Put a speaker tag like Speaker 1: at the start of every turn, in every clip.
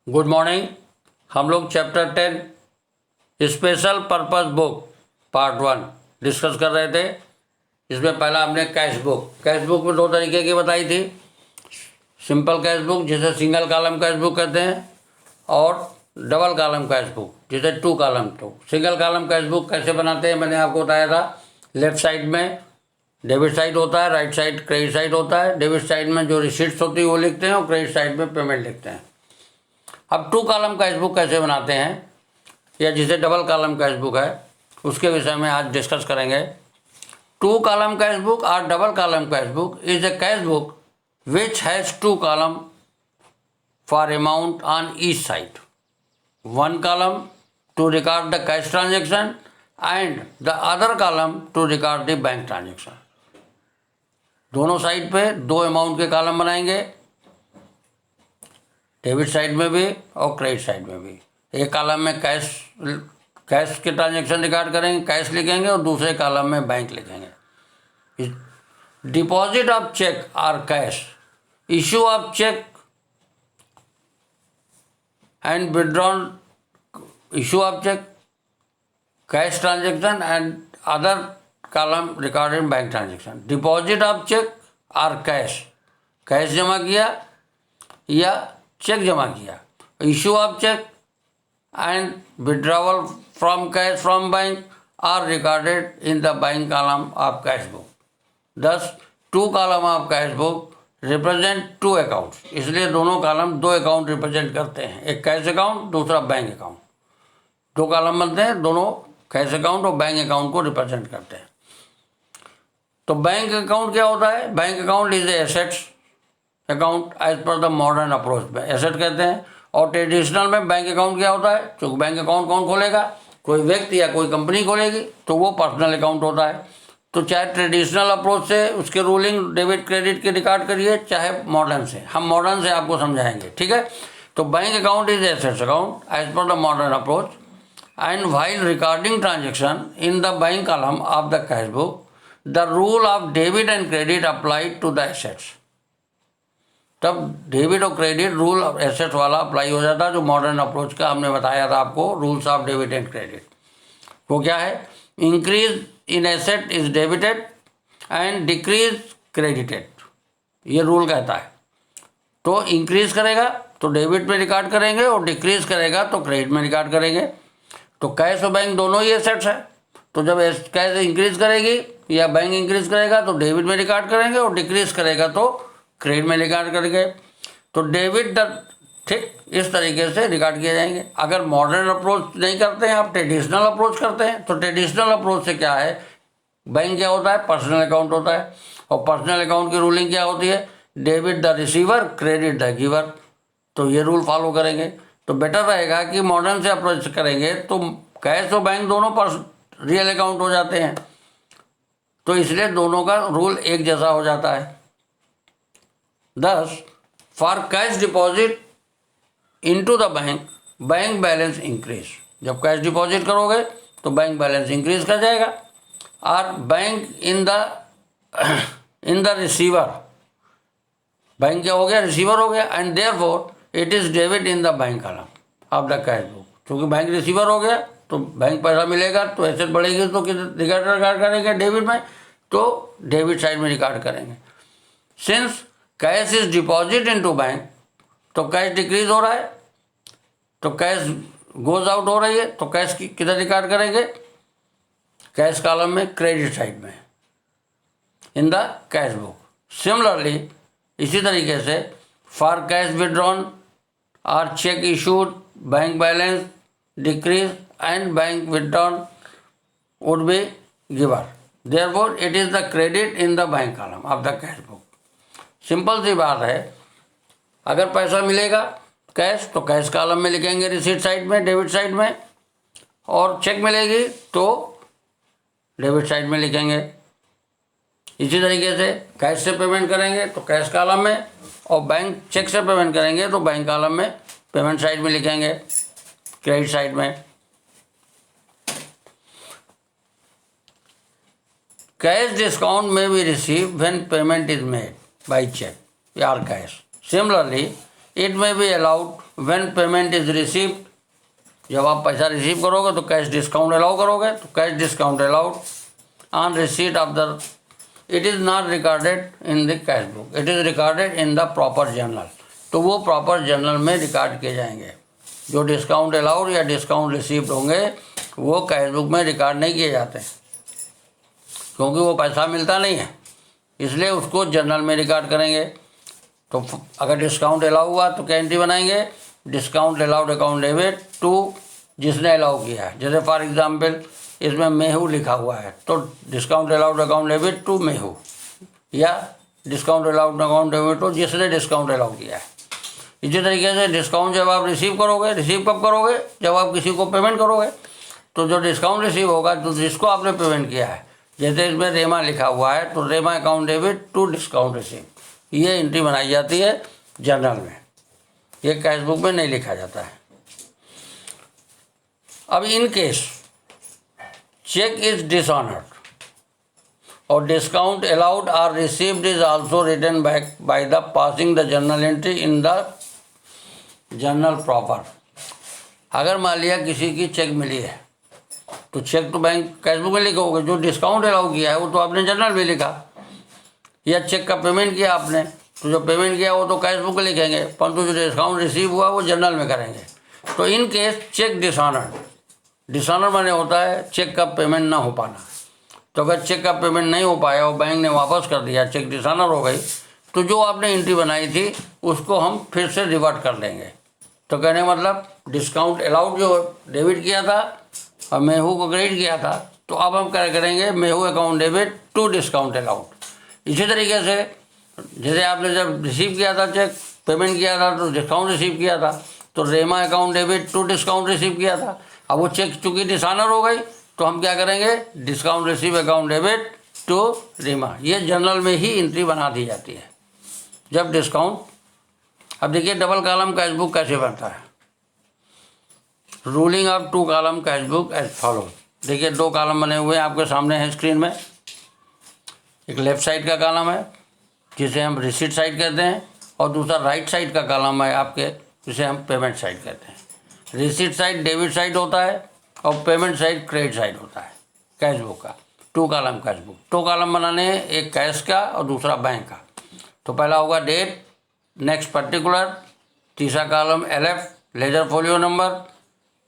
Speaker 1: Good morning. हम लोग chapter 10 special purpose book part 1 discuss कर रहे थे। इसमें पहला हमने कैश बुक में दो तरीके की बताई थी। सिंपल कैश बुक जिसे सिंगल कॉलम कैश बुक कहते हैं और डबल कॉलम कैश बुक जिसे 2 कॉलम। तो सिंगल कॉलम कैश बुक कैसे बनाते हैं मैंने आपको बताया था। लेफ्ट साइड में डेबिट साइड होता है, राइट साइड क्रेडिट साइड होता है। डेबिट साइड में जो रिसीट्स होती है वो लिखते हैं और क्रेडिट साइड में पेमेंट लिखते हैं। अब 2 कॉलम कैश बुक कैसे बनाते हैं या जिसे डबल कॉलम कैश बुक है उसके विषय में आज डिस्कस करेंगे। 2 कॉलम कैश बुक और double column cash book is a cash book which has 2 column for amount on each side. 1 column to record the cash transaction and the other column to record the bank transaction. दोनों side पे 2 amount के column बनाएंगे, debit side में भी और credit side में भी। एक कॉलम में कैश के ट्रांजेक्शन रिकॉर्ड करेंगे, कैश लिखेंगे, और दूसरे कॉलम में बैंक लिखेंगे। डिपॉजिट ऑफ चेक और cash, issue of cheque and withdrawn, issue of cheque, cash transaction and other column recorded bank transaction. Deposit of cheque और कैश जमा किया या चेक जमा किया। Issue of cheque and withdrawal from cash from bank are recorded in the bank column of cash book. Thus 2 column of cash book represent 2 accounts. इसलिए दोनों column 2 account represent करते हैं, एक कैश अकाउंट दूसरा bank account. 2 column बनते हैं, दोनों cash account और बैंक अकाउंट को रिप्रेजेंट करते हैं। तो बैंक अकाउंट क्या होता है? Bank account is assets account as per the modern approach में एसेट कहते हैं। और ट्रेडिशनल में बैंक अकाउंट क्या होता है? क्योंकि बैंक अकाउंट कौन खोलेगा? कोई व्यक्ति या कोई कंपनी खोलेगी, तो वो पर्सनल अकाउंट होता है। तो चाहे ट्रेडिशनल अप्रोच से उसके रूलिंग डेबिट क्रेडिट के रिकॉर्ड करिए, चाहे मॉडर्न से। हम मॉडर्न से आपको समझाएंगे, ठीक है। तो bank account is assets account as per the modern approach and while recording transaction in the bank column of the cash book the rule of debit and credit applied to the assets. तब debit और credit rule asset वाला apply हो जाता है, जो modern approach का हमने बताया था आपको, rules of debit and credit. वो क्या है? Increase in asset is debited and decrease credited, ये रूल कहता है। तो इंक्रीज करेगा तो डेबिट में रिकॉर्ड करेंगे और डिक्रीज करेगा तो क्रेडिट में रिकॉर्ड करेंगे। तो कैश और बैंक दोनों ही एसेट्स है। तो जब कैश इंक्रीज करेगी या बैंक इंक्रीज करेगा तो डेबिट में रिकॉर्ड करेंगे और डिक्रीज करेगा तो क्रेडिट में रिकॉर्ड करेंगे। तो डेबिट ठीक इस तरीके से रिकॉर्ड किए जाएंगे। अगर मॉडर्न अप्रोच नहीं करते हैं, आप ट्रेडिशनल अप्रोच करते हैं, तो ट्रेडिशनल अप्रोच से क्या है? बैंक क्या होता है? पर्सनल अकाउंट होता है। और पर्सनल अकाउंट की रूलिंग क्या होती है? Debit the receiver, credit the giver. तो ये रूल फॉलो करेंगे तो बेटर रहेगा कि मॉडर्न से अप्रोच करेंगे तो कैश और बैंक दोनों रियल अकाउंट हो जाते हैं। तो इसलिए दोनों का रूल एक जैसा हो जाता है। दस for cash deposit into the bank balance increase. जब कैश डिपॉजिट करोगे तो बैंक बैलेंस इंक्रीज कर जाएगा। और bank in the receiver, bank क्या हो गया? रिसीवर हो गया। And therefore it is debit in the bank column of the cash book. क्योंकि बैंक रिसीवर हो गया तो बैंक पैसा मिलेगा तो एसेट बढ़ेगी तो रिकॉर्ड करेंगे डेबिट में, तो डेबिट साइड में रिकॉर्ड करेंगे। Since cash is deposit into bank, तो कैश डिक्रीज हो रहा है तो कैश गोज आउट हो रही है, तो कैश की किधर रिकॉर्ड करेंगे? कैश कॉलम में, क्रेडिट साइड में, in the cash book. Similarly इसी तरीके से फॉर कैश विड्रॉन और cheque issued bank balance decrease and bank withdrawn would be giver, therefore it is the credit in the bank column of the cash book. Simple सी बात है। अगर पैसा मिलेगा कैश तो कैश कॉलम में लिखेंगे रिसीट साइड में, डेबिट साइड में, और चेक मिलेगी तो डेबिट साइड में लिखेंगे। इसी तरीके से कैश से पेमेंट करेंगे तो कैश कॉलम में, और बैंक चेक से पेमेंट करेंगे तो बैंक कॉलम में पेमेंट साइड में लिखेंगे, क्रेडिट साइड में। कैश डिस्काउंट में be receive when payment is made by check or cash. Similarly, it may be allowed when payment is received, जब आप पैसा रिसीव करोगे तो कैश डिस्काउंट अलाउ करोगे, तो cash discount allowed on receipt of the, it is not recorded in the cash book, it is recorded in the proper journal. तो वो proper journal में रिकॉर्ड किए जाएंगे। जो डिस्काउंट अलाउड या डिस्काउंट रिसीव्ड होंगे वो कैश बुक में रिकॉर्ड नहीं किए जाते, क्योंकि वो पैसा मिलता नहीं है, इसलिए उसको जर्नल में रिकॉर्ड करेंगे। तो अगर डिस्काउंट अलाउ हुआ तो क्या एंट्री बनाएंगे, discount allowed account debit to जिसने अलाउ किया है। जैसे फॉर एग्जांपल इसमें मेहू लिखा हुआ है तो discount allowed account debit to Mehu, या discount allowed account debit to जिसने डिस्काउंट अलाउ किया है। इसी तरीके से डिस्काउंट जब आप रिसीव करोगे, रिसीव कब करोगे, जब आप किसी को पेमेंट करोगे, तो जो डिस्काउंट रिसीव होगा तो जिसको आपने पेमेंट किया है, जैसे इसमें रेमा लिखा हुआ है तो Rema account debit to discount receive, ये एंट्री बनाई जाती है जर्नल में, ये कैश बुक में नहीं लिखा जाता है। अब in case cheque is dishonoured और discount allowed are received is also written back by the passing the journal entry in the journal proper. अगर मान लिया किसी की चेक मिली है तो चेक तो बैंक कैश बुक में लिखोगे, जो डिस्काउंट अलाउ किया है वो तो आपने जर्नल में लिखा, या चेक का पेमेंट किया आपने तो जो पेमेंट किया वो तो कैश बुक में लिखेंगे, परंतु जो डिस्काउंट रिसीव हुआ वो जर्नल में करेंगे। तो in case cheque dishonoured, dishonour माने होता है चेक का पेमेंट ना हो पाना। तो अगर चेक का पेमेंट नहीं हो पाया और बैंक ने वापस कर दिया, चेक डिसऑनर हो गई, तो जो आपने एंट्री बनाई थी उसको हम फिर से रिवर्ट कर देंगे। तो कहने का मतलब डिस्काउंट अलाउड जो डेबिट किया था और मेहू को क्रेडिट किया था, तो अब हम क्या करेंगे, मेहू account debit to discount allowed. इसी तरीके से जैसे आपने जब रिसीव किया था चेक, पेमेंट किया था तो डिस्काउंट रिसीव किया था, तो Rema account debit to discount receive किया था। अब वो चेक चूँकि डिसऑनर हो गई तो हम क्या करेंगे, discount receive account debit to Rema, ये जर्नल में ही एंट्री बना दी जाती है जब डिस्काउंट। अब देखिए डबल कॉलम कैश बुक कैसे बनता है। Ruling of two column cash book as follow. देखिए दो कॉलम बने हुए हैं आपके सामने हैं स्क्रीन में। एक लेफ्ट साइड का कॉलम है जिसे हम रिसीट साइड कहते हैं, और दूसरा राइट साइड का कॉलम है आपके जिसे हम पेमेंट साइड कहते हैं। रिसीट साइड डेबिट साइड होता है और पेमेंट साइड क्रेडिट साइड होता है कैश बुक का। टू कॉलम कैश बुक, दो कॉलम बनाने हैं, एक कैश का और दूसरा बैंक का। तो पहला होगा डेट, नेक्स्ट पर्टिकुलर, तीसरा column LF ledger folio number,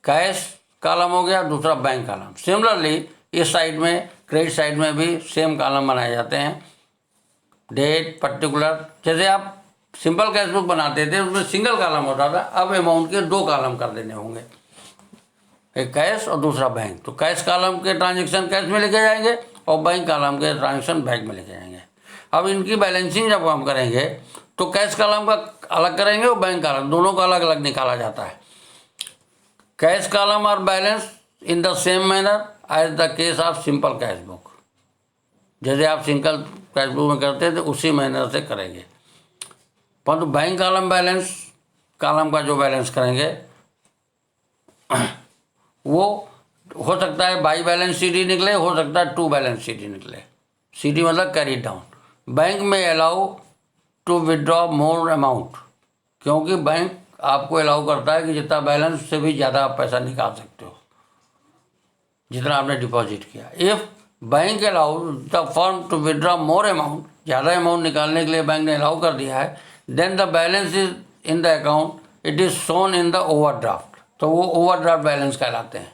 Speaker 1: cash column हो गया, दूसरा बैंक कॉलम। सिमिलरली इस साइड में क्रेडिट साइड में भी सेम कॉलम बनाए जाते हैं, डेट पर्टिकुलर। जैसे आप सिंपल कैश बुक बनाते थे उसमें सिंगल कॉलम होता था, अब अमाउंट के दो कॉलम कर देने होंगे, एक कैश और दूसरा बैंक। तो कैश कॉलम के ट्रांजेक्शन कैश में लिखे जाएंगे और बैंक कॉलम के ट्रांजेक्शन बैंक में लिखे जाएंगे। अब इनकी बैलेंसिंग जब हम करेंगे तो कैश कॉलम का अलग करेंगे और बैंक कॉलम, दोनों का अलग अलग निकाला जाता है। Cash column are balance in the same manner as the case of simple cash book. जैसे आप सिंगल कैश बुक में करते थे उसी मैनर से करेंगे, परंतु बैंक कॉलम बैलेंस, कॉलम का जो बैलेंस करेंगे वो हो सकता है बाई बैलेंस CD निकले, हो सकता है टू बैलेंस CD निकले। CD मतलब कैरी डाउन। बैंक में allow to withdraw more amount, क्योंकि बैंक आपको अलाउ करता है कि जितना बैलेंस से भी ज़्यादा आप पैसा निकाल सकते हो जितना आपने डिपॉजिट किया। If bank allow the firm to withdraw more amount, ज़्यादा अमाउंट निकालने के लिए बैंक ने अलाउ कर दिया है, then the balance is in the account, it is shown in the overdraft. तो वो ओवरड्राफ्ट बैलेंस कहलाते हैं,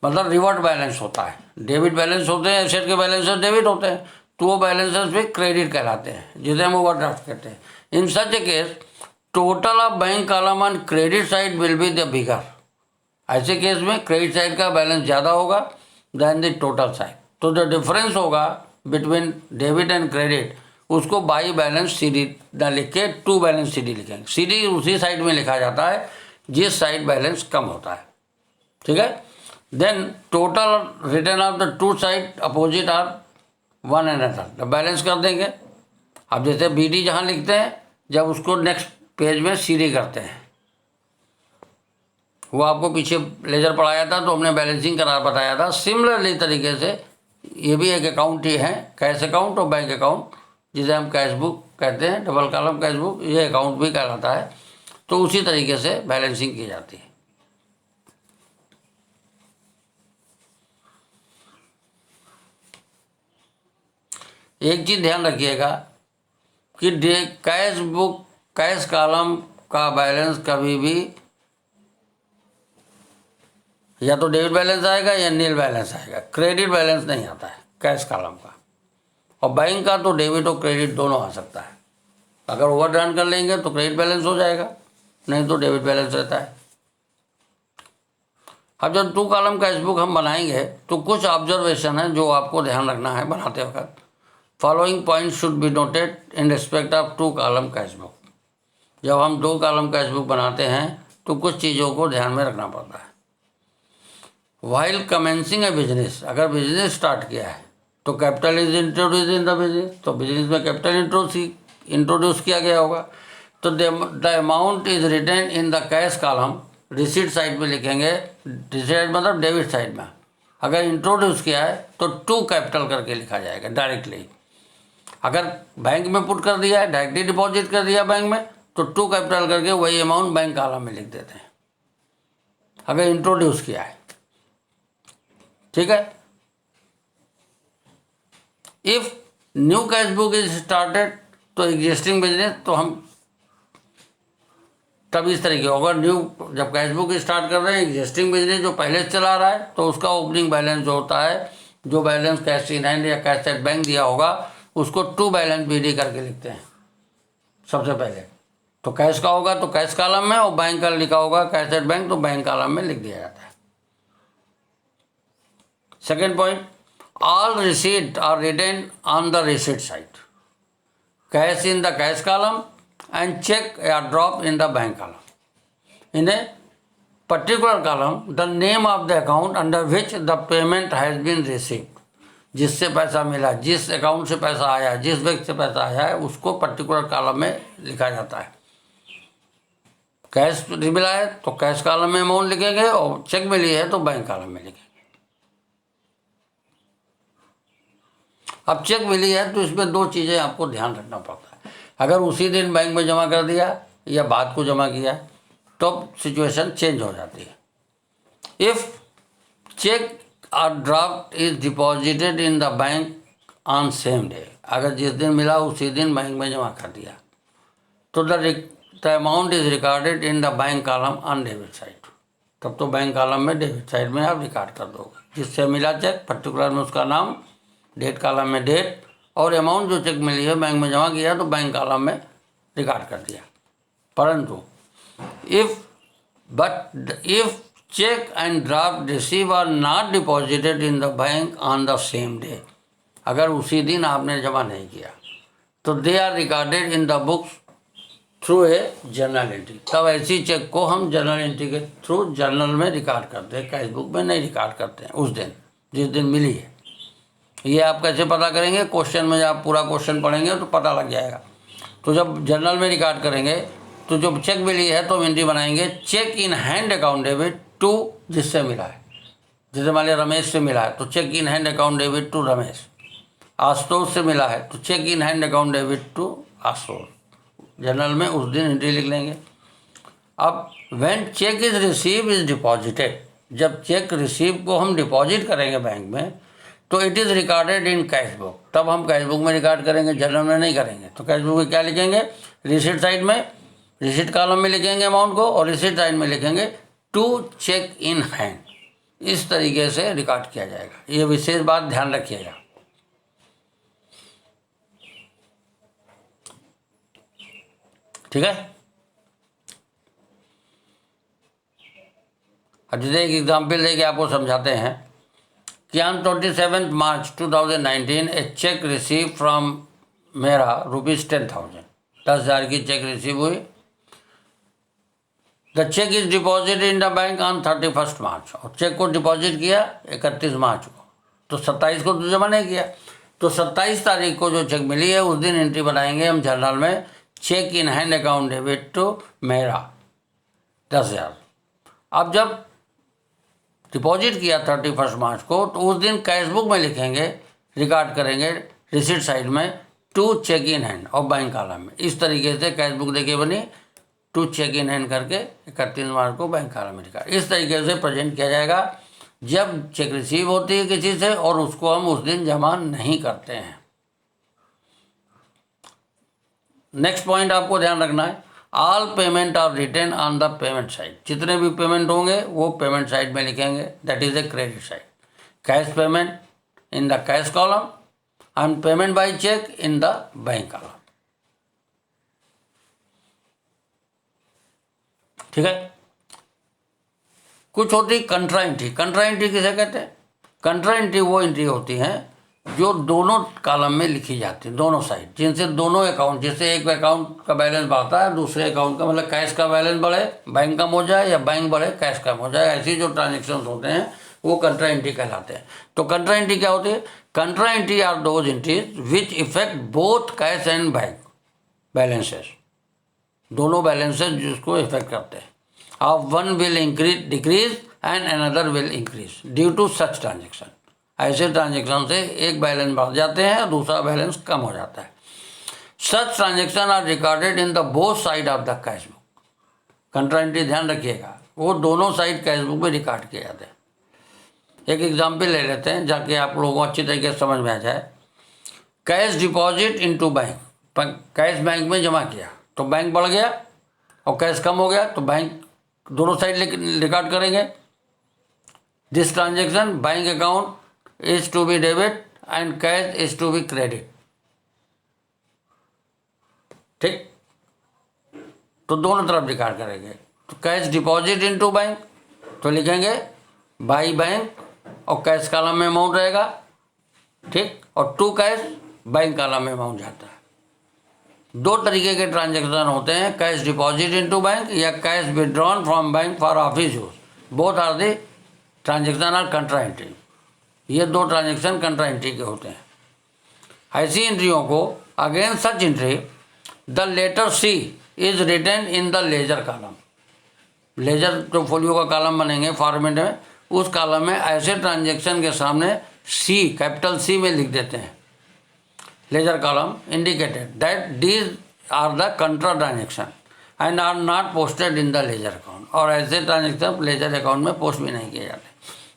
Speaker 1: मतलब रिवर्ट बैलेंस होता है। डेबिट बैलेंस होते हैं, एसेट के बैलेंसेस डेबिट होते हैं, तो वो बैलेंसेस भी क्रेडिट कहलाते हैं जिसे हम ओवरड्राफ्ट कहते हैं। In such a case total of bank column on credit side will be the bigger. ऐसे केस में क्रेडिट साइड का बैलेंस ज़्यादा होगा दैन द टोटल साइड। तो जो डिफरेंस होगा बिटवीन डेबिट एंड क्रेडिट, उसको बाई बैलेंस CD ना लिख के टू बैलेंस CD लिखेंगे। CD उसी साइड में लिखा जाता है जिस साइड बैलेंस कम होता है, ठीक है। Then total return of the two side opposite are one and other, balance कर देंगे। अब जैसे BD जहाँ लिखते हैं, जब उसको नेक्स्ट पेज में CD करते हैं, वो आपको पीछे लेजर पढ़ाया था तो हमने बैलेंसिंग करा बताया था। सिमिलरली तरीके से ये भी एक अकाउंट ही है, कैश अकाउंट और बैंक अकाउंट, जिसे हम कैश बुक कहते हैं, डबल कॉलम कैश बुक, ये अकाउंट भी कहलाता है। तो उसी तरीके से बैलेंसिंग की जाती है। एक चीज़ ध्यान रखिएगा कि कैश बुक, कैश कॉलम का बैलेंस कभी भी या तो डेबिट बैलेंस आएगा या नील बैलेंस आएगा, क्रेडिट बैलेंस नहीं आता है कैश कॉलम का। और बैंक का तो डेबिट और क्रेडिट दोनों आ सकता है। अगर ओवरड्राफ्ट कर लेंगे तो क्रेडिट बैलेंस हो जाएगा, नहीं तो डेबिट बैलेंस रहता है। अब जब 2 कॉलम कैश बुक हम बनाएंगे तो कुछ ऑब्जर्वेशन है जो आपको ध्यान रखना है बनाते वक्त। Following point should be noted in respect of 2 column cash book. जब हम 2 कॉलम कैश बुक बनाते हैं तो कुछ चीज़ों को ध्यान में रखना पड़ता है। वाइल कमेंसिंग ए बिजनेस, अगर बिजनेस स्टार्ट किया है तो capital is introduce in the business, तो बिजनेस में कैपिटल इंट्रोड्यूस किया गया होगा। तो the amount is written in the cash column, receipt side में लिखेंगे, रिसीट मतलब डेबिट साइड में। अगर इंट्रोड्यूस किया है तो टू कैपिटल करके लिखा जाएगा डायरेक्टली। अगर बैंक में पुट कर दिया है, डायरेक्टली डिपॉजिट कर दिया बैंक में, तो टू कैपिटल करके वही अमाउंट बैंक कॉलम में लिख देते हैं अगर इंट्रोड्यूस किया है। ठीक है। If new cash book is started, तो एग्जिस्टिंग बिजनेस, तो हम तब इस तरीके होगा। न्यू जब कैश बुक स्टार्ट कर रहे हैं, एग्जिस्टिंग बिजनेस जो पहले से चला रहा है, तो उसका ओपनिंग बैलेंस जो होता है, जो बैलेंस कैश इन हैंड या कैश एट बैंक दिया होगा, उसको टू बैलेंस बीडी करके लिखते हैं सबसे पहले। तो कैश का होगा तो कैश कॉलम में, और बैंक का लिखा होगा कैश एट बैंक, तो बैंक कॉलम में लिख दिया जाता है। Second point, all receipt are written on the receipt side, cash in the cash column and check are dropped in the bank column. In a particular column, the name of the account under which the payment has been received. जिससे पैसा मिला, जिस account से पैसा आया, जिस व्यक्ति से पैसा आया है, उसको पर्टिकुलर कॉलम में लिखा जाता है। कैश मिला है तो कैश कॉलम में अमाउंट लिखेंगे, और चेक मिली है तो बैंक कॉलम में लिखेंगे। अब चेक मिली है तो इसमें 2 चीज़ें आपको ध्यान रखना पड़ता है। अगर उसी दिन बैंक में जमा कर दिया या बाद को जमा किया तो सिचुएशन चेंज हो जाती है। इफ़ चेक और draft is deposited in the bank on same day, अगर जिस दिन मिला उसी दिन बैंक में जमा कर दिया, तो the amount is recorded in the bank column on debit side, तब तो बैंक कॉलम में डेबिट साइड में आप रिकॉर्ड कर दोगे। जिससे मिला चेक पर्टिकुलर में उसका नाम, डेट कॉलम में डेट, और अमाउंट जो चेक मिली है बैंक में जमा किया तो बैंक कॉलम में रिकॉर्ड कर दिया। परंतु if cheque and draft receive are not deposited in the bank on the same day, अगर उसी दिन आपने जमा नहीं किया तो they are recorded in the books through a journal entry, तब ऐसी चेक को हम जर्नल एंट्री के थ्रू जर्नल में रिकॉर्ड करते हैं, कैश बुक में नहीं रिकॉर्ड करते हैं उस दिन जिस दिन मिली है। ये आप कैसे पता करेंगे? क्वेश्चन में आप पूरा क्वेश्चन पढ़ेंगे तो पता लग जाएगा। तो जब जर्नल में रिकॉर्ड करेंगे तो जो चेक मिली है तो एंट्री बनाएंगे, cheque in hand account debit to, जिससे मिला है। जैसे मान लिया रमेश से मिला है तो cheque in hand account debit to Ramesh. Ashutosh से मिला है तो cheque in hand account debit to Ashutosh. Journal में उस दिन एंट्री लिख लेंगे। अब when cheque is receive is deposited, जब चेक रिसीव को हम डिपॉजिट करेंगे बैंक में तो it is recorded in cash book, तब हम कैश बुक में रिकॉर्ड करेंगे, जर्नल में नहीं करेंगे। तो कैश बुक में क्या लिखेंगे? रिसीट साइड में, रिसीट कॉलम में लिखेंगे अमाउंट को, और रिसीट साइड में लिखेंगे टू चेक इन हैंड। इस तरीके से रिकॉर्ड किया जाएगा। ये विशेष बात ध्यान रखिएगा। ठीक है। अब जैसे एक एग्जाम्पल देके आपको समझाते हैं कि on 27 March 2019 a cheque receive from Meera ₹10,000, 10,000 की चेक रिसीव हुई। The cheque is deposit in the bank on 31 March, और चेक को डिपॉजिट किया 31 मार्च को, तो 27 को तो जमा नहीं किया। तो 27 तारीख को जो चेक मिली है उस दिन एंट्री बनाएंगे हम जर्नल में, cheque in hand account debit to Meera 10,000। अब जब डिपॉजिट किया 31 मार्च को तो उस दिन कैश बुक में लिखेंगे, रिकॉर्ड करेंगे रिसीट साइड में टू चेक इन हैंड और बैंक कॉलम में। इस तरीके से कैश बुक देखिए बनी टू चेक इन हैंड करके 31 मार्च को बैंक खाला में रिकॉर्ड। इस तरीके से प्रेजेंट किया जाएगा जब चेक रिसीव होती है किसी से और उसको हम उस दिन जमा नहीं करते हैं। नेक्स्ट पॉइंट आपको ध्यान रखना है, all payment are written on the payment side. जितने भी पेमेंट होंगे वो पेमेंट साइड में लिखेंगे, that is a credit side. Cash payment in the cash column and payment by cheque in the bank column. ठीक है। कुछ होती कंट्रा एंट्री। कंट्रा एंट्री किसे कहते हैं? कंट्रा एंट्री वो एंट्री होती हैं जो दोनों कॉलम में लिखी जाती है, दोनों साइड, जिनसे दोनों अकाउंट, जैसे एक अकाउंट का बैलेंस बढ़ता है दूसरे अकाउंट का, मतलब कैश का बैलेंस बढ़े बैंक कम हो जाए या बैंक बढ़े कैश कम हो जाए, ऐसी जो ट्रांजेक्शन होते हैं वो कंट्रा एंट्री कहलाते हैं। तो कंट्रा एंट्री क्या होती है? Contra entry are those entries which effect both cash and bank balances, दोनों बैलेंसेस जिसको इफेक्ट करते हैं। Of one will increase decrease and another will increase due to such transaction। ऐसे ट्रांजेक्शन से एक बैलेंस बढ़ जाते हैं और दूसरा बैलेंस कम हो जाता है। Such transaction are recorded in the both side of the cash book. कंट्रा entry ध्यान रखिएगा, वो दोनों साइड कैश बुक में रिकॉर्ड किए जाते हैं। एक एग्जाम्पल ले लेते हैं जाके आप लोगों को अच्छी तरीके से समझ में आ जाए। Cash deposit into bank, cash bank में जमा किया तो बैंक बढ़ गया और कैश कम हो गया तो बैंक दोनों साइड रिकॉर्ड करेंगे। This transaction bank account is to be debit and cash is to be credit. ठीक, तो दोनों तरफ रिकॉर्ड करेंगे। तो कैश डिपॉजिट इनटू बैंक तो लिखेंगे बाई बैंक और कैश कॉलम में अमाउंट रहेगा। ठीक, और टू कैश बैंक कॉलम में अमाउंट जाता है। दो तरीके के ट्रांजेक्शन होते हैं, कैश डिपॉजिट इनटू बैंक या cash withdrawn from bank for office use. Both are the transaction are contra entry. ये दो ट्रांजेक्शन कंट्रा एंट्री के होते हैं। ऐसी एंट्रियों को against such entry the letter C is written in the ledger column. Ledger जो फोलियो का कॉलम बनेंगे फॉर्मेट में, उस कॉलम में ऐसे ट्रांजेक्शन के सामने सी, कैपिटल सी में लिख देते हैं। Ledger column indicated that these are the contra transaction and are not posted in the ledger account. और ऐसे ट्रांजेक्शन लेजर अकाउंट में पोस्ट भी नहीं किए जाते,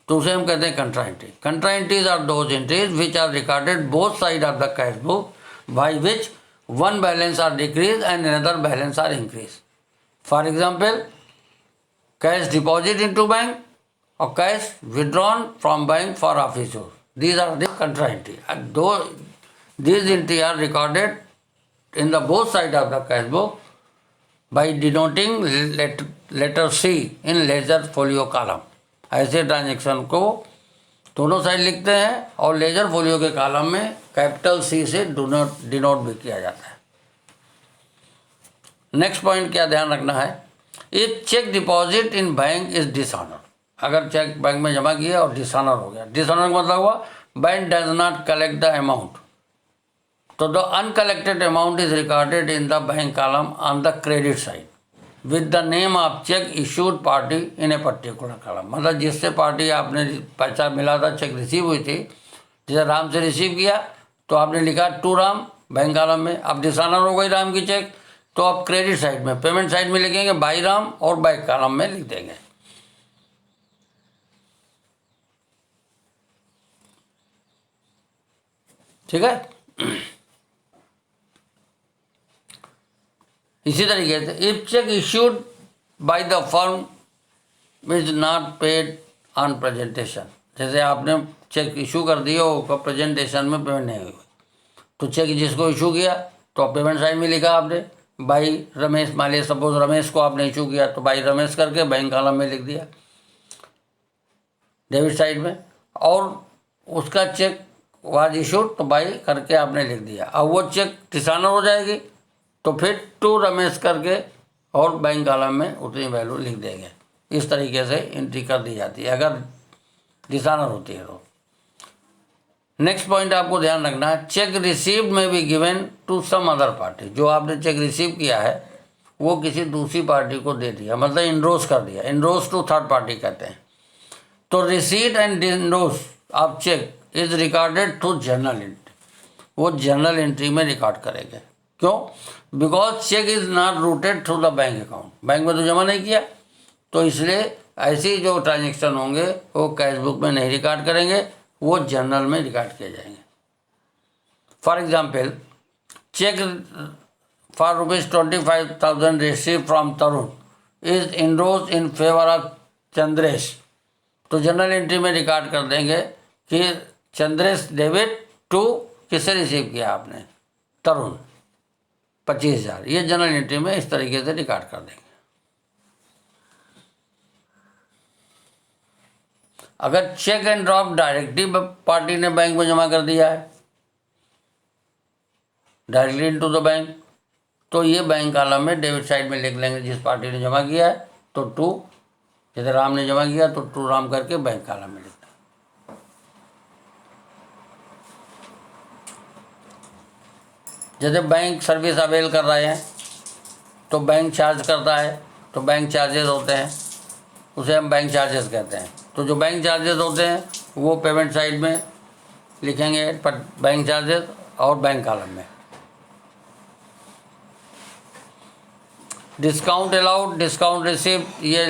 Speaker 1: तो उसे हम कहते हैं contra entry. Contra entries are those entries which are recorded both side of the cash book by which one balance are decrease and another balance are increase. For example cash deposit into bank और cash withdrawn from bank for office use, these are the contra entry. These entries are recorded in the both side of the cash book by denoting letter C in ledger folio column। ऐसे transaction को दोनों side लिखते हैं और ledger folio के column में capital C से denote भी किया जाता है। नेक्स्ट पॉइंट क्या ध्यान रखना है, if cheque deposit in bank is dishonour. अगर चेक बैंक में जमा किया और डिसऑनर हो गया, डिसऑनर का मतलब हुआ bank does not collect the amount, तो the uncollected amount is recorded in the bank column on the credit side with the name of cheque issued party in a particular column. मतलब जिससे party आपने पैसा मिला था, check receive हुई थी, जैसे राम से रिसीव किया तो आपने लिखा टू राम बैंक कॉलम में। अब डिसऑनर हो गई राम की चेक तो आप क्रेडिट साइड में, पेमेंट साइड में लिखेंगे बाई राम और बैंक कॉलम में लिख देंगे। ठीक है। इसी तरीके से if check issued by the firm is not paid on presentation, जैसे आपने चेक इशू कर दिया हो प्रेजेंटेशन में पेमेंट नहीं हुई, तो चेक जिसको इशू किया तो पेमेंट साइड में लिखा आपने बाई रमेश, मान लिया सपोज रमेश को आपने इशू किया तो बाई रमेश करके बैंक कॉलम में लिख दिया डेबिट साइड में, और उसका चेक वाज इशूड तो बाई करके आपने लिख दिया। अब वो चेक डिसऑनर हो जाएगी तो फिर टू रमेश करके और बैंक कॉलम में उतनी वैल्यू लिख देंगे। इस तरीके से एंट्री कर दी जाती है अगर डिसऑनर होती है तो। नेक्स्ट पॉइंट आपको ध्यान रखना है, cheque received may be given to some other party. जो आपने चेक रिसीव किया है वो किसी दूसरी पार्टी को दे दिया, मतलब इनरोस कर दिया, इनरोस टू थर्ड पार्टी कहते हैं। तो receipt and endorse of cheque is recorded through journal entry, वो जर्नल एंट्री में रिकॉर्ड करेंगे। क्यों? Because cheque is not routed through the bank account, bank में तो जमा नहीं किया, तो इसलिए ऐसी जो ट्रांजेक्शन होंगे वो कैश बुक में नहीं रिकॉर्ड करेंगे, वो जर्नल में रिकॉर्ड किए जाएंगे। For example, cheque for ₹25,000 receive from Tarun is endorse in favour of Chandresh, तो जनरल एंट्री में रिकॉर्ड कर देंगे कि चंद्रेश डेबिट टू किसे रिसीव किया आपने, तरुण 25,000, ये जनरल एंट्री में इस तरीके से रिकॉर्ड कर देंगे। अगर cheque and drop directly party ने बैंक में जमा कर दिया है, डायरेक्टली इनटू द बैंक, तो ये बैंक कॉलम में डेबिट साइड में लिख लेंगे जिस पार्टी ने जमा किया है, तो टू, जैसे राम ने जमा किया तो टू राम करके बैंक कॉलम में लिखना। जैसे बैंक सर्विस अवेल कर रहे हैं तो बैंक चार्ज करता है, तो बैंक चार्जेस होते हैं, उसे हम बैंक चार्जेस कहते हैं। तो जो बैंक चार्जेस होते हैं वो पेमेंट साइड में लिखेंगे पर बैंक चार्जेस और बैंक कॉलम में। डिस्काउंट अलाउड, डिस्काउंट रिसिप्ट, ये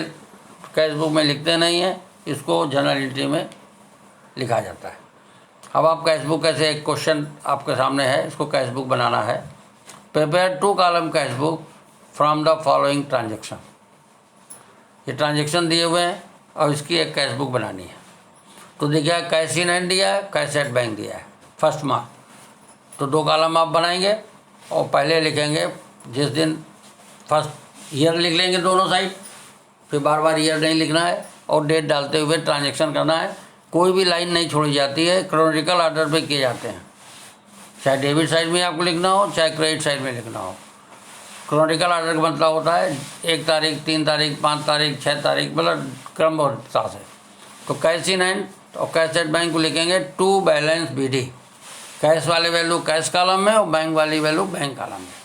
Speaker 1: कैश बुक में लिखते नहीं हैं, इसको जनरल एंट्री में लिखा जाता है। अब आप कैश बुक कैसे, एक क्वेश्चन आपके सामने है, इसको कैश बुक बनाना है। Prepare 2 column cash book from the following transaction, ये ट्रांजेक्शन दिए हुए हैं और इसकी एक कैश बुक बनानी है। तो देखिए कैश इन हैंड दिया है, कैश एट बैंक दिया है, फर्स्ट मार्क, तो 2 कॉलम आप बनाएंगे और पहले लिखेंगे जिस दिन, फर्स्ट ईयर लिख लेंगे दोनों साइड, फिर बार बार ईयर नहीं लिखना है और डेट डालते हुए ट्रांजेक्शन करना है। कोई भी लाइन नहीं छोड़ी जाती है, क्रोनोलॉजिकल ऑर्डर पे किए जाते हैं, चाहे डेबिट साइड में आपको लिखना हो चाहे क्रेडिट साइड में लिखना हो। क्रोनोलॉजिकल ऑर्डर का मतलब होता है 1 तारीख, 3 तारीख, 5 तारीख, 6 तारीख, मतलब क्रम और साथ है। तो कैश इन हैंड और कैश एट बैंक को लिखेंगे टू बैलेंस BD, कैश वाली वैल्यू कैश कॉलम में और बैंक वाली वैल्यू बैंक कॉलम में।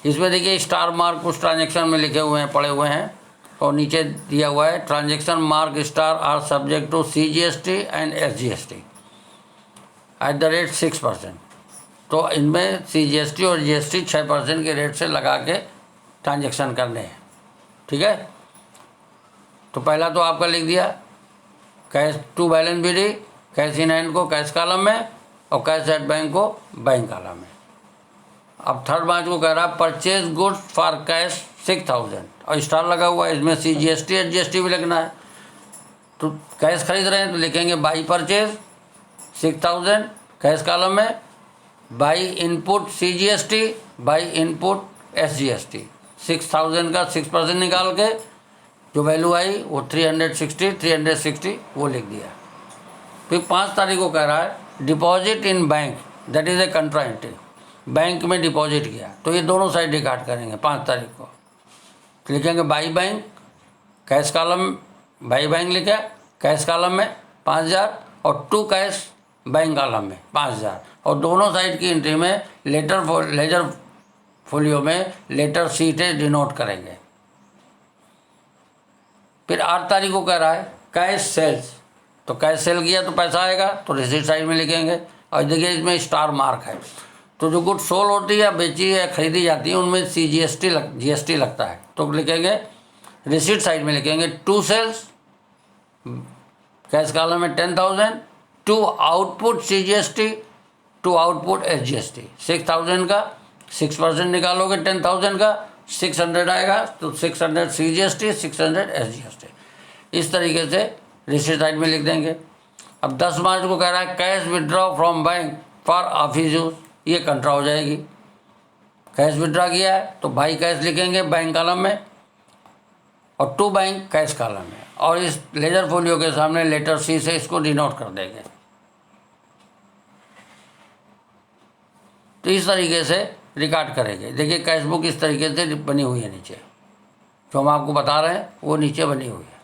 Speaker 1: इसमें देखिए स्टार मार्क कुछ ट्रांजेक्शन में लिखे हुए हैं, पड़े हुए हैं, और नीचे दिया हुआ है transaction mark star are subject to CGST and SGST at the rate 6%। तो इनमें CGST और GST 6% के रेट से लगा के ट्रांजेक्शन करने हैं, ठीक है। तो पहला तो आपका लिख दिया cash to balance BD, cash in hand को कैश कॉलम में और कैश एट बैंक को बैंक कॉलम में। अब थर्ड मार्च को कह रहा है परचेज गुड्स फॉर कैश 6,000 और स्टार लगा हुआ है, इसमें CGST SGST भी लिखना है। तो कैश खरीद रहे हैं तो लिखेंगे बाई परचेज 6,000 कैश कॉलम में, by input CGST, by input SGST। 6,000 का 6% निकाल के जो वैल्यू आई वो 360 वो लिख दिया। फिर 5 तारीख को कह रहा है deposit in bank, that is a कंट्रा entry, bank में डिपॉजिट किया, तो ये दोनों साइड रिकॉर्ड करेंगे 5 तारीख को। लिखेंगे by bank cash column, by bank लिखा कैश कॉलम में 5,000 और टू कैश बैंक कॉलम में 5,000, और दोनों साइड की एंट्री में लेजर फोलियो में लेटर सीट डिनोट करेंगे। फिर 8 तारीख को कह रहा है कैश सेल्स, तो कैश सेल किया तो पैसा आएगा, तो रिसीट साइड में लिखेंगे। और देखिए इसमें स्टार मार्क है, तो जो गुड सोल होती है, बेची है, खरीदी जाती है, उनमें GST लगता है, तो लिखेंगे रिसीट साइड में लिखेंगे टू सेल्स कैश कॉलम में 10,000, to output CGST, to output SGST। 6,000 का 6% निकालोगे 10,000 का 600 आएगा, तो 600 CGST, 600 SGST। इस तरीके से रिसीट साइड में लिख देंगे। अब 10 मार्च को कह रहा है cash withdraw from bank for office use, ये कंट्रा हो जाएगी। कैश विड्रॉ किया है तो बाई कैश लिखेंगे बैंक कॉलम में और टू बैंक कैश कॉलम में, और इस लेजर फोलियो के सामने लेटर C से इसको डिनोट कर देंगे। तो इस तरीके से रिकॉर्ड करेंगे। देखिए कैश बुक इस तरीके से बनी हुई है, नीचे जो हम आपको बता रहे हैं वो नीचे बनी हुई है,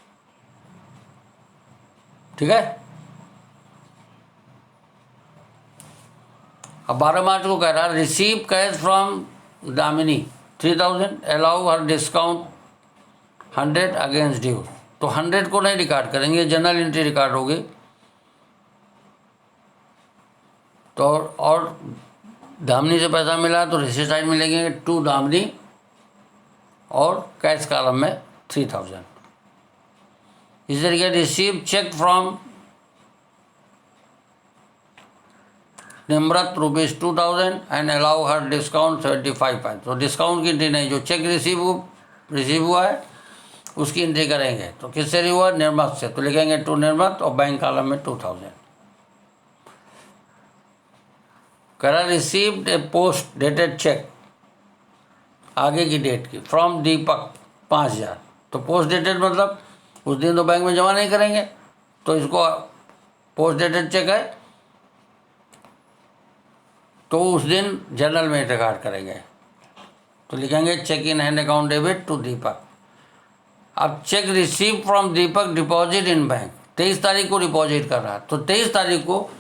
Speaker 1: ठीक है। अब 12 मार्च को कह रहा है receive cash from Damini 3,000, allow her discount 100 against due, तो 100 को नहीं रिकॉर्ड करेंगे, जनरल एंट्री रिकॉर्ड होगी। तो और धामनी से पैसा मिला तो रिसीट साइड में लिखेंगे टू धामनी और कैश कॉलम में 3000। इसी तरीके receive cheque from Nimrat ₹2000 and allow her discount 75। तो डिस्काउंट की एंट्री नहीं, जो चेक रिसीव हुआ है उसकी एंट्री करेंगे। तो किससे हुआ? निर्मत से, तो लिखेंगे टू निर्मत और बैंक कॉलम में 2000। करा रिसीव्ड ए पोस्ट डेटेड चेक, आगे की डेट की, फ्रॉम दीपक 5000। तो पोस्ट डेटेड मतलब उस दिन तो बैंक में जमा नहीं करेंगे, तो इसको पोस्ट डेटेड चेक है तो उस दिन जनरल में रिकॉर्ड करेंगे। तो लिखेंगे cheque in hand account debit to Deepak. अब cheque receive from Deepak deposit in bank, 23 तारीख को डिपॉजिट कर रहा है, तो 23 तारीख को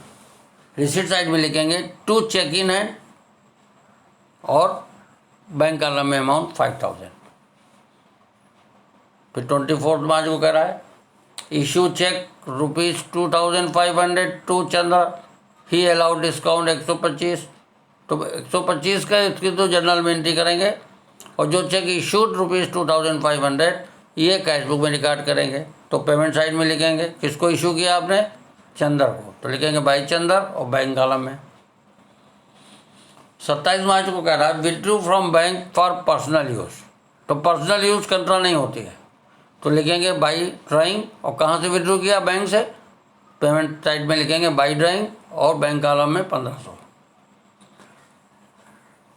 Speaker 1: रिसीट साइड में लिखेंगे टू चेक इन हैंड और बैंक कॉलम में अमाउंट 5000। फिर 24 मार्च को कह रहा है issue cheque ₹2500 to Chandra, he allowed discount 125। तो 125 का इसकी तो जनरल में एंट्री करेंगे और जो चेक इशूड ₹2500 ये कैश बुक में रिकॉर्ड करेंगे। तो पेमेंट साइड में लिखेंगे किसको इशू किया आपने? चंद्र को, तो लिखेंगे बाई चंद्र और बैंक कॉलम में। 27 मार्च को कह रहा है withdrew from bank for personal use. तो पर्सनल यूज़ कंट्रोल नहीं होती है, तो लिखेंगे बाई ड्राइंग। और कहाँ से विथड्रू किया? बैंक से। पेमेंट साइड में लिखेंगे बाई ड्राइंग और बैंक कॉलम में 1500।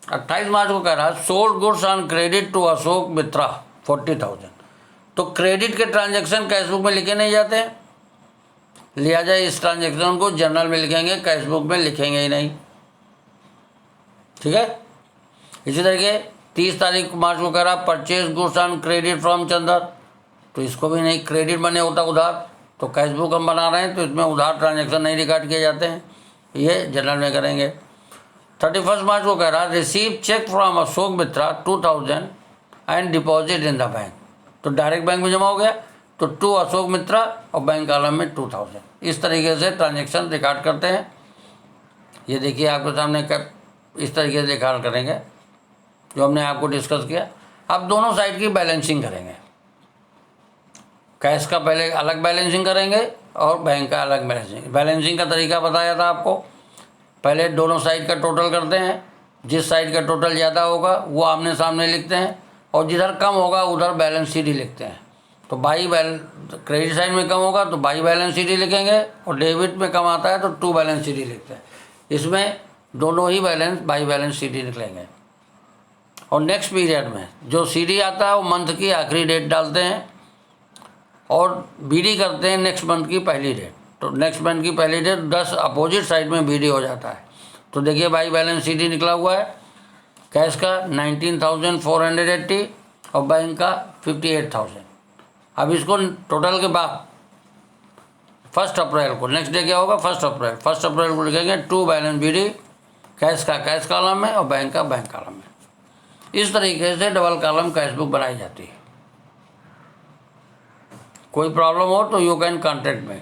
Speaker 1: 28 मार्च को कह रहा है sold goods on credit to Ashok Mitra 40,000। तो क्रेडिट के ट्रांजैक्शन कैश बुक में लिखे नहीं जाते हैं, लिहाजा इस ट्रांजैक्शन को जनरल में लिखेंगे, कैश बुक में लिखेंगे ही नहीं। ठीक है। इसी तरीके 30 तारीख मार्च को कह रहा purchase goods on credit from Chander, तो इसको भी नहीं, क्रेडिट बने होता उधार, तो कैश बुक हम बना रहे हैं तो इसमें उधार ट्रांजैक्शन नहीं रिकॉर्ड किए जाते हैं, ये जनरल में करेंगे। 31 मार्च को कह रहा receive cheque from Ashok Mitra 2000 and deposit in the bank. तो डायरेक्ट बैंक में जमा हो गया, तो टू अशोक मित्रा और बैंक कॉलम में 2000। इस तरीके से ट्रांजैक्शन रिकॉर्ड करते हैं। ये देखिए आपके सामने कब इस तरीके से रिकॉर्ड करेंगे जो हमने आपको डिस्कस किया। अब दोनों साइड की बैलेंसिंग करेंगे, कैश का पहले अलग बैलेंसिंग करेंगे और बैंक का अलग बैलेंसिंग। बैलेंसिंग का तरीका बताया था आपको, पहले दोनों साइड का टोटल करते हैं, जिस साइड का टोटल ज़्यादा होगा वो आमने सामने लिखते हैं और जिधर कम होगा उधर बैलेंस शीट ही लिखते हैं। तो बाई क्रेडिट साइड में कम होगा तो बाई बैलेंस शीट ही लिखेंगे और डेबिट में कम आता है तो टू बैलेंस शीट ही लिखते हैं। इसमें दोनों ही बैलेंस बाई बैलेंस शीट ही निकलेंगे। और नेक्स्ट पीरियड में जो सीडी आता है वो मंथ की आखिरी डेट डालते हैं और बीडी करते हैं नेक्स्ट मंथ की पहली डेट। तो नेक्स्ट मंथ की पहली डेट 10 अपोजिट साइड में बीडी हो जाता है। तो देखिए बाई बैलेंस शीट ही निकला हुआ है, कैश का 19,480 और बैंक का 58,000। अब इसको टोटल के बाद 1 अप्रैल को, नेक्स्ट डे क्या होगा? 1 अप्रैल को लिखेंगे टू बैलेंस बीडी, कैश का कैश कॉलम में और बैंक का बैंक कॉलम में। इस तरीके से डबल कॉलम कैश बुक बनाई जाती है। कोई प्रॉब्लम हो तो यू कैन कॉन्टेक्ट में।